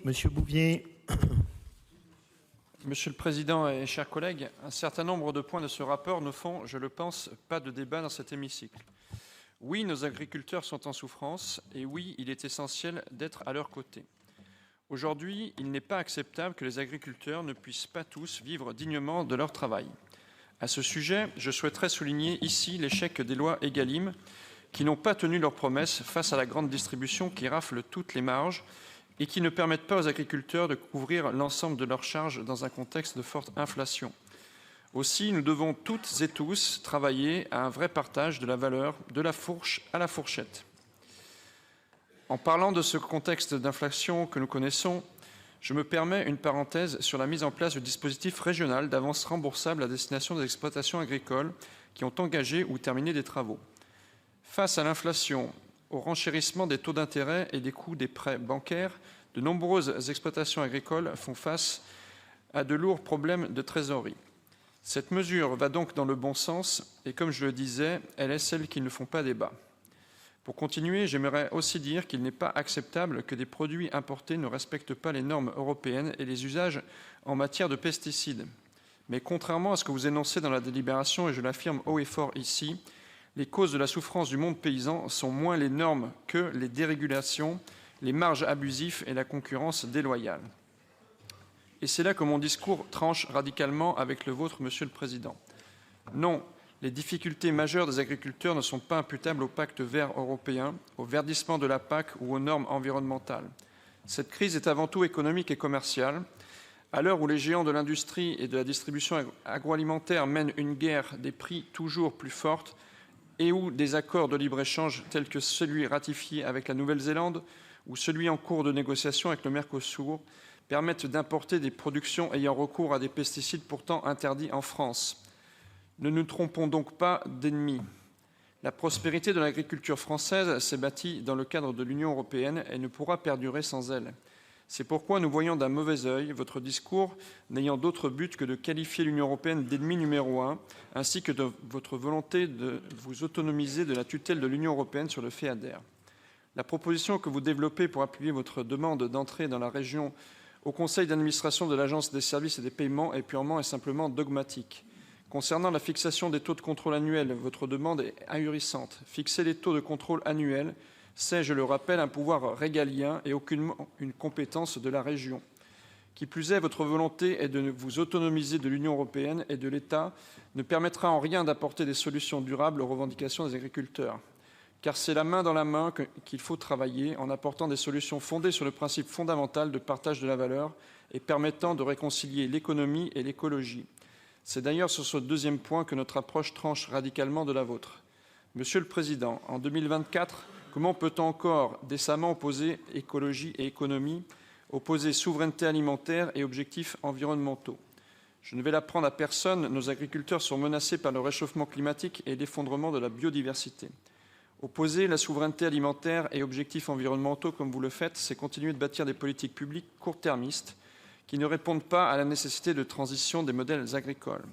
Monsieur Bouvier. Monsieur le Président et chers collègues, un certain nombre de points de ce rapport ne font, je le pense, pas de débat dans cet hémicycle. Oui, nos agriculteurs sont en souffrance et oui, il est essentiel d'être à leur côté. Aujourd'hui, il n'est pas acceptable que les agriculteurs ne puissent pas tous vivre dignement de leur travail. À ce sujet, je souhaiterais souligner ici l'échec des lois Egalim qui n'ont pas tenu leurs promesses face à la grande distribution qui rafle toutes les marges et qui ne permettent pas aux agriculteurs de couvrir l'ensemble de leurs charges dans un contexte de forte inflation. Aussi, nous devons toutes et tous travailler à un vrai partage de la valeur de la fourche à la fourchette. En parlant de ce contexte d'inflation que nous connaissons, je me permets une parenthèse sur la mise en place du dispositif régional d'avance remboursable à destination des exploitations agricoles qui ont engagé ou terminé des travaux. Face à l'inflation, au renchérissement des taux d'intérêt et des coûts des prêts bancaires, de nombreuses exploitations agricoles font face à de lourds problèmes de trésorerie. Cette mesure va donc dans le bon sens et, comme je le disais, elle est celle qui ne font pas débat. Pour continuer, j'aimerais aussi dire qu'il n'est pas acceptable que des produits importés ne respectent pas les normes européennes et les usages en matière de pesticides. Mais contrairement à ce que vous énoncez dans la délibération, et je l'affirme haut et fort ici, les causes de la souffrance du monde paysan sont moins les normes que les dérégulations, les marges abusives et la concurrence déloyale. Et c'est là que mon discours tranche radicalement avec le vôtre, Monsieur le Président. Non, les difficultés majeures des agriculteurs ne sont pas imputables au pacte vert européen, au verdissement de la PAC ou aux normes environnementales. Cette crise est avant tout économique et commerciale. À l'heure où les géants de l'industrie et de la distribution agroalimentaire mènent une guerre des prix toujours plus forte, et où des accords de libre-échange tels que celui ratifié avec la Nouvelle-Zélande ou celui en cours de négociation avec le Mercosur permettent d'importer des productions ayant recours à des pesticides pourtant interdits en France. Ne nous trompons donc pas d'ennemis. La prospérité de l'agriculture française s'est bâtie dans le cadre de l'Union européenne et ne pourra perdurer sans elle. C'est pourquoi nous voyons d'un mauvais œil votre discours n'ayant d'autre but que de qualifier l'Union européenne d'ennemi numéro 1, ainsi que de votre volonté de vous autonomiser de la tutelle de l'Union européenne sur le FEADER. La proposition que vous développez pour appuyer votre demande d'entrée dans la région au conseil d'administration de l'Agence des services et des paiements est purement et simplement dogmatique. Concernant la fixation des taux de contrôle annuels, votre demande est ahurissante. Fixer les taux de contrôle annuels, c'est, je le rappelle, un pouvoir régalien et aucunement une compétence de la région. Qui plus est, votre volonté est de vous autonomiser de l'Union européenne et de l'État ne permettra en rien d'apporter des solutions durables aux revendications des agriculteurs. Car c'est la main dans la main qu'il faut travailler en apportant des solutions fondées sur le principe fondamental de partage de la valeur et permettant de réconcilier l'économie et l'écologie. C'est d'ailleurs sur ce deuxième point que notre approche tranche radicalement de la vôtre. Monsieur le Président, en 2024, comment peut-on encore décemment opposer écologie et économie, opposer souveraineté alimentaire et objectifs environnementaux? Je ne vais l'apprendre à personne, nos agriculteurs sont menacés par le réchauffement climatique et l'effondrement de la biodiversité. Opposer la souveraineté alimentaire et objectifs environnementaux comme vous le faites, c'est continuer de bâtir des politiques publiques court-termistes qui ne répondent pas à la nécessité de transition des modèles agricoles.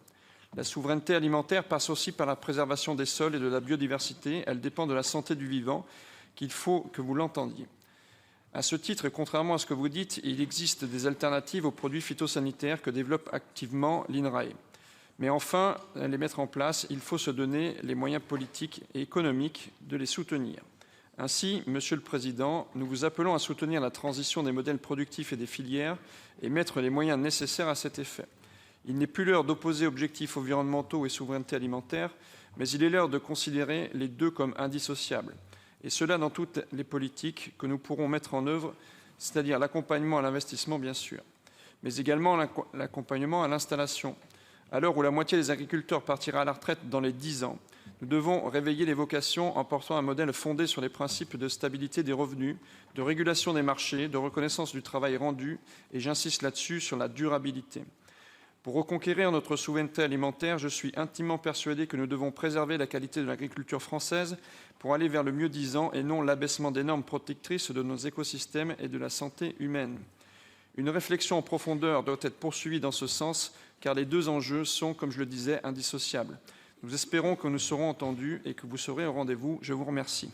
La souveraineté alimentaire passe aussi par la préservation des sols et de la biodiversité. Elle dépend de la santé du vivant, qu'il faut que vous l'entendiez. À ce titre, et contrairement à ce que vous dites, il existe des alternatives aux produits phytosanitaires que développe activement l'INRAE. Mais enfin, les mettre en place, il faut se donner les moyens politiques et économiques de les soutenir. Ainsi, Monsieur le Président, nous vous appelons à soutenir la transition des modèles productifs et des filières et mettre les moyens nécessaires à cet effet. Il n'est plus l'heure d'opposer objectifs environnementaux et souveraineté alimentaire, mais il est l'heure de considérer les deux comme indissociables. Et cela dans toutes les politiques que nous pourrons mettre en œuvre, c'est-à-dire l'accompagnement à l'investissement, bien sûr, mais également l'accompagnement à l'installation. À l'heure où la moitié des agriculteurs partira à la retraite dans les 10 ans, nous devons réveiller les vocations en portant un modèle fondé sur les principes de stabilité des revenus, de régulation des marchés, de reconnaissance du travail rendu, et j'insiste là-dessus, sur la durabilité. Pour reconquérir notre souveraineté alimentaire, je suis intimement persuadé que nous devons préserver la qualité de l'agriculture française pour aller vers le mieux-disant et non l'abaissement des normes protectrices de nos écosystèmes et de la santé humaine. Une réflexion en profondeur doit être poursuivie dans ce sens, car les deux enjeux sont, comme je le disais, indissociables. Nous espérons que nous serons entendus et que vous serez au rendez-vous. Je vous remercie.